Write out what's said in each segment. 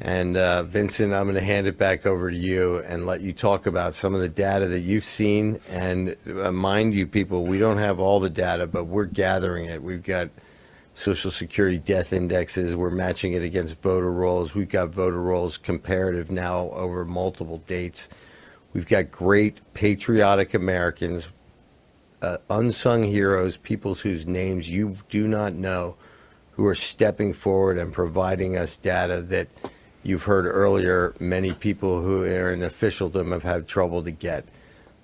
And Vincent, I'm going to hand it back over to you and let you talk about some of the data that you've seen. And mind you, people, we don't have all the data, but we're gathering it. We've got Social Security death indexes. We're matching it against voter rolls. We've got voter rolls comparative now over multiple dates. We've got great patriotic Americans, unsung heroes, people whose names you do not know, who are stepping forward and providing us data that you've heard earlier many people who are in officialdom have had trouble to get.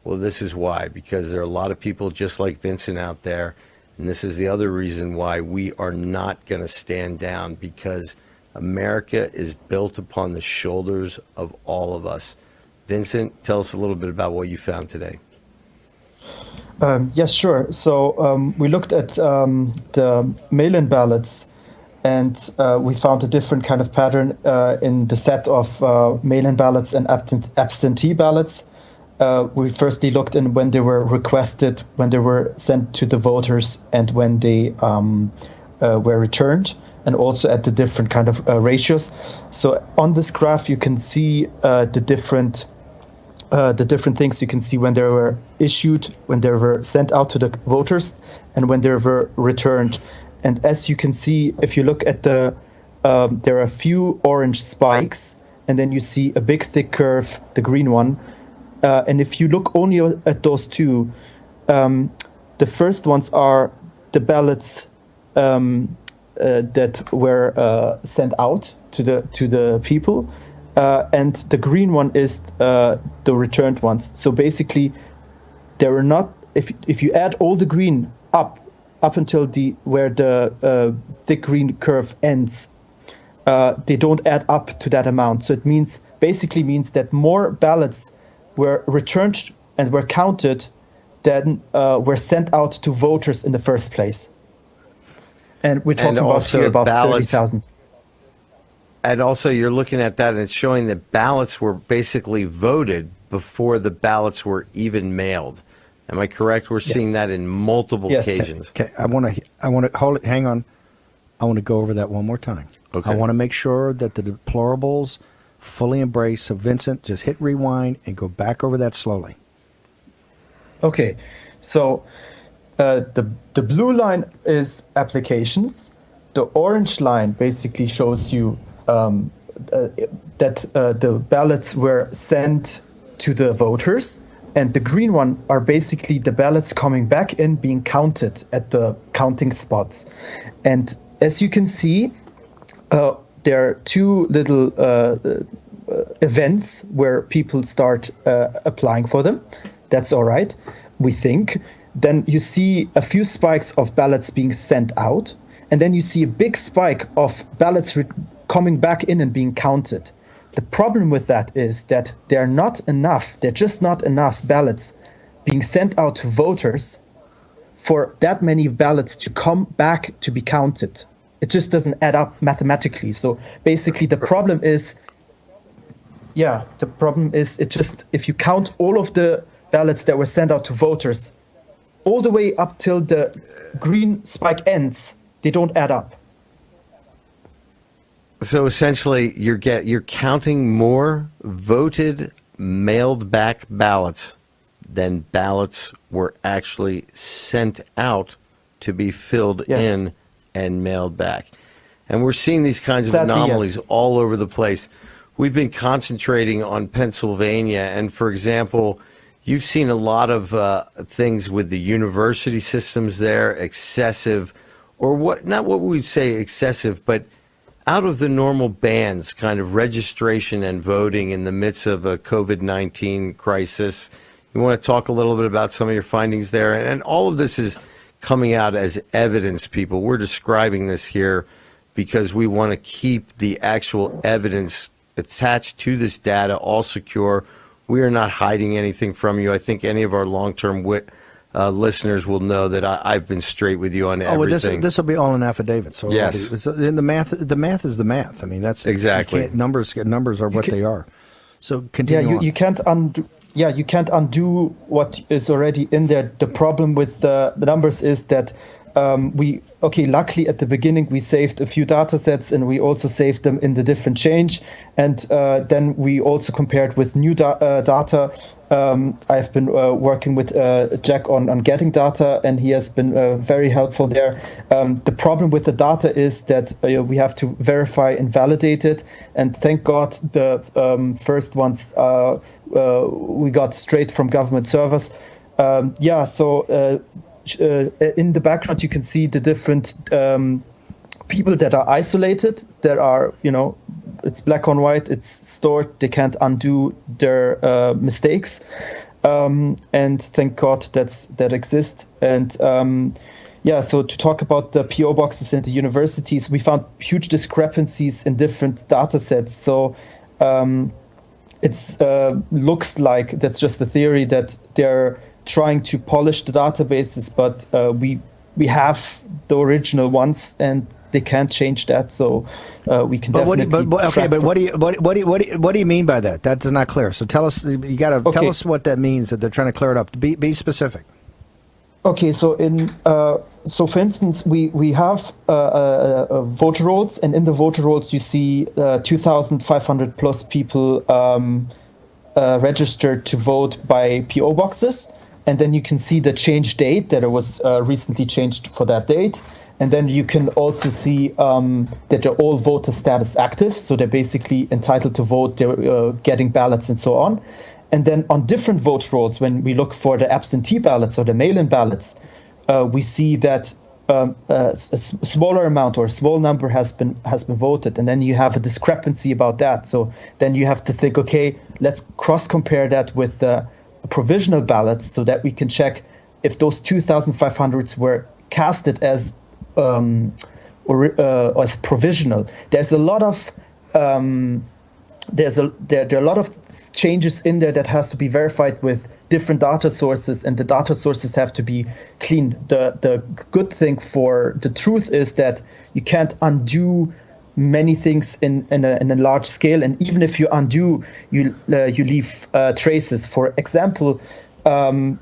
Well, this is why, because there are a lot of people just like Vincent out there, and this is the other reason why we are not going to stand down, because America is built upon the shoulders of all of us. Vincent, tell us a little bit about what you found today. Yes, sure. So we looked at the mail-in ballots, and we found a different kind of pattern in the set of mail-in ballots and absentee ballots. We firstly looked in when they were requested, when they were sent to the voters, and when they were returned, and also at the different kind of ratios. So on this graph, you can see the different things. You can see when they were issued, when they were sent out to the voters, and when they were returned. And as you can see, if you look at there are a few orange spikes, and then you see a big thick curve, the green one. And if you look only at those two, the first ones are the ballots that were sent out to the people. And the green one is the returned ones. So basically, there are not. If you add all the green up until where the thick green curve ends, they don't add up to that amount. So it means that more ballots were returned and were counted than were sent out to voters in the first place. And we're talking about 30,000. And also, you're looking at that, and it's showing that ballots were basically voted before the ballots were even mailed. Am I correct? We're seeing that in multiple occasions. Okay, I want to hold it. Hang on. I want to go over that one more time. Okay. I want to make sure that the deplorables fully embrace. So, Vincent, just hit rewind and go back over that slowly. Okay, so the blue line is applications. The orange line basically shows you that the ballots were sent to the voters, and the green one are basically the ballots coming back in, being counted at the counting spots. And as you can see, there are two little events where people start applying for them. That's all right, we think. Then you see a few spikes of ballots being sent out, and then you see a big spike of ballots coming back in and being counted. The problem with that is that there are just not enough ballots being sent out to voters for that many ballots to come back to be counted. It just doesn't add up mathematically. So basically the problem is if you count all of the ballots that were sent out to voters all the way up till the green spike ends, they don't add up. So essentially, you're counting more voted, mailed back ballots than ballots were actually sent out to be filled in and mailed back. And we're seeing these kinds of anomalies all over the place. We've been concentrating on Pennsylvania, and for example, you've seen a lot of things with the university systems there, excessive, or not what we'd say excessive, but out of the normal bands, kind of registration and voting in the midst of a COVID-19 crisis. You want to talk a little bit about some of your findings there? And all of this is coming out as evidence, people. We're describing this here because we want to keep the actual evidence attached to this data all secure. We are not hiding anything from you. I think any of our long-term listeners will know that I've been straight with you on everything. This will be all in affidavits. So yes, the math is the math. I mean, that's exactly numbers are what they are. So continue. You can't undo. Yeah, you can't undo what is already in there. The problem with the numbers is that luckily at the beginning we saved a few data sets, and we also saved them in the different change, and then we also compared with new data. I've been working with Jack on getting data, and he has been very helpful there. The problem with the data is that we have to verify and validate it, and thank God the first ones we got straight from government servers. In the background, you can see the different people that are isolated, that are, it's black on white, it's stored, they can't undo their mistakes. And thank God that exists. And so to talk about the PO boxes in the universities, we found huge discrepancies in different data sets. So it looks like, that's just a theory, that they're trying to polish the databases, but we have the original ones, and they can't change that. So we can definitely. What do you mean by that? That's not clear. So tell us. You got to tell us what that means. That they're trying to clear it up. Be specific. Okay, so for instance, we have voter rolls, and in the voter rolls you see 2,500 plus people registered to vote by PO boxes. And then you can see the change date, that it was recently changed for that date. And then you can also see that they're all voter status active. So they're basically entitled to vote, they're getting ballots and so on. And then on different vote rolls, when we look for the absentee ballots or the mail-in ballots, we see that a smaller amount or a small number has been voted. And then you have a discrepancy about that. So then you have to think, okay, let's cross-compare that with the provisional ballots, so that we can check if those 2,500s were casted as provisional. There's a lot of there are a lot of changes in there that has to be verified with different data sources, and the data sources have to be clean. The good thing for the truth is that you can't undo many things in a large scale, and even if you undo, you leave traces. For example, ballots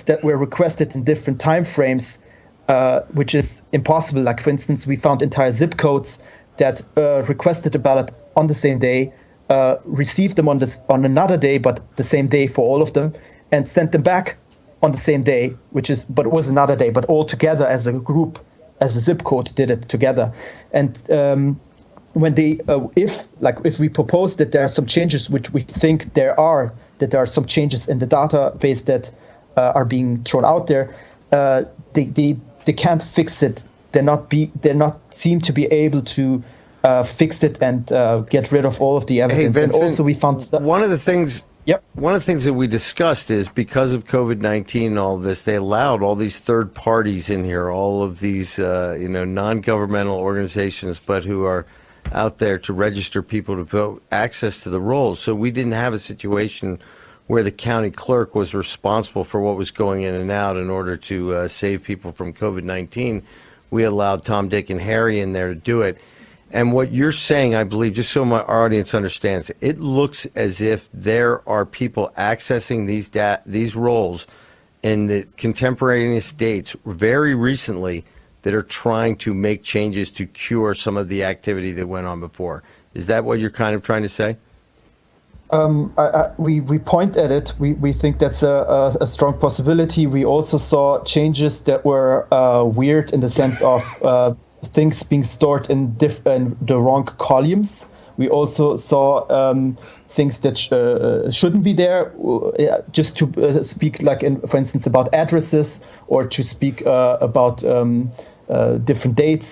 that were requested in different time frames, which is impossible. Like, for instance, we found entire zip codes that requested a ballot on the same day, received them on another day, but the same day for all of them, and sent them back on the same day, but it was another day, but all together as a group, as a zip code, did it together. And when they, if we propose that there are some changes, which we think there are some changes in the database that are being thrown out there, they can't fix it. They're not seem to be able to fix it and get rid of all of the evidence. Hey, Vincent, and also we found one of the things. Yep. One of the things that we discussed is, because of COVID-19 and all of this, they allowed all these third parties in here, all of these non-governmental organizations, but who are out there to register people to vote, access to the rolls. So we didn't have a situation where the county clerk was responsible for what was going in and out in order to save people from COVID-19. We allowed Tom, Dick, and Harry in there to do it. And what you're saying, I believe, just so my audience understands, it looks as if there are people accessing these roles in the contemporaneous dates very recently that are trying to make changes to cure some of the activity that went on before. Is that what you're kind of trying to say? We point at it. We think that's a strong possibility. We also saw changes that were weird in the sense of things being stored in the wrong columns. We also saw things that shouldn't be there, just to speak, like, for instance, about addresses, or to speak about different dates.